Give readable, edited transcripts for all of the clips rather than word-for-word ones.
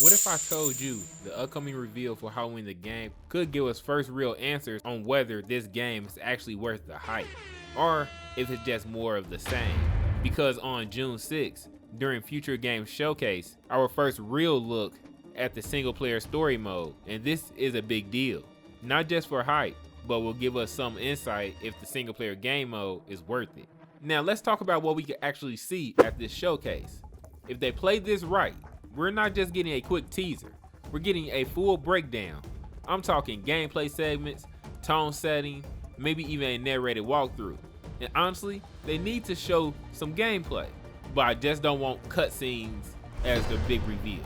What if I told you the upcoming reveal for Halloween the game could give us first real answers on whether this game is actually worth the hype, or if it's just more of the same? Because on June 6th, during Future Games Showcase, our first real look at the single player story mode, and this is a big deal. Not just for hype, but will give us some insight if the single player game mode is worth it. Now let's talk about what we can actually see at this showcase. If they play this right, we're not just getting a quick teaser, we're getting a full breakdown. I'm talking gameplay segments, tone setting, maybe even a narrated walkthrough. And honestly, they need to show some gameplay, but I just don't want cutscenes as the big reveal.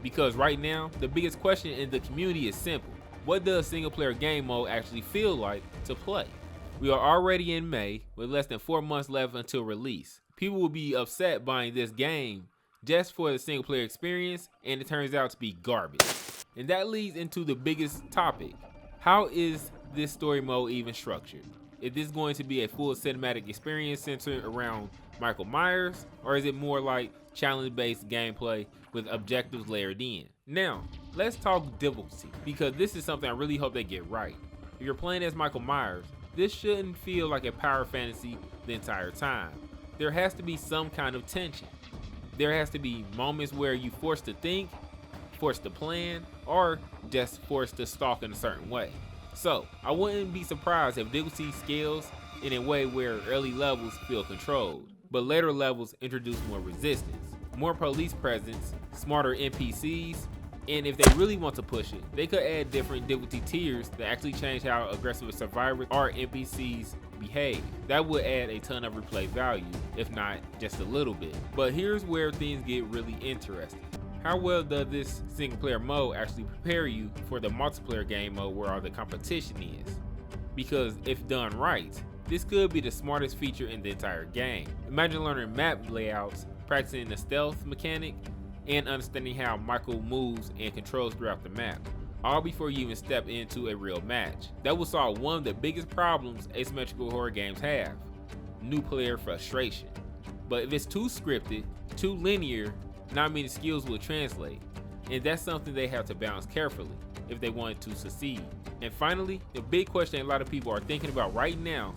Because right now, the biggest question in the community is simple. What does single player game mode actually feel like to play? We are already in May with less than 4 months left until release. People will be upset buying this game just for the single player experience, and it turns out to be garbage. And that leads into the biggest topic. How is this story mode even structured? Is this going to be a full cinematic experience centered around Michael Myers, or is it more like challenge-based gameplay with objectives layered in? Now, let's talk difficulty, because this is something I really hope they get right. If you're playing as Michael Myers, this shouldn't feel like a power fantasy the entire time. There has to be some kind of tension. There has to be moments where you're forced to think, forced to plan, or just forced to stalk in a certain way. So, I wouldn't be surprised if difficulty scales in a way where early levels feel controlled, but later levels introduce more resistance, more police presence, smarter NPCs, and if they really want to push it, they could add different difficulty tiers that actually change how aggressive survivors or NPCs behave. That would add a ton of replay value, if not just a little bit. But here's where things get really interesting. How well does this single player mode actually prepare you for the multiplayer game mode where all the competition is? Because if done right, this could be the smartest feature in the entire game. Imagine learning map layouts, practicing the stealth mechanic, and understanding how Michael moves and controls throughout the map, all before you even step into a real match. That will solve one of the biggest problems asymmetrical horror games have: new player frustration. But if it's too scripted, too linear, not many skills will translate, and that's something they have to balance carefully if they want to succeed. And finally, the big question a lot of people are thinking about right now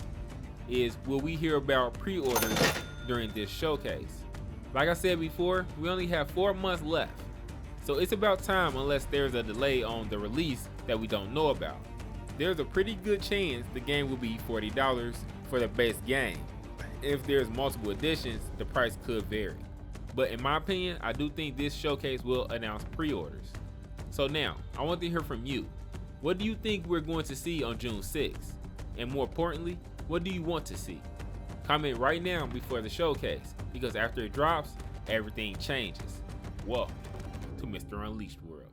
is, will we hear about pre-orders during this showcase? Like I said before, we only have 4 months left, so it's about time unless there's a delay on the release that we don't know about. There's a pretty good chance the game will be $40 for the base game. If there's multiple editions, the price could vary. But in my opinion, I do think this showcase will announce pre-orders. So now, I want to hear from you. What do you think we're going to see on June 6th? And more importantly, what do you want to see? Comment right now before the showcase, because after it drops, everything changes. Welcome to Mr. Unleashed World.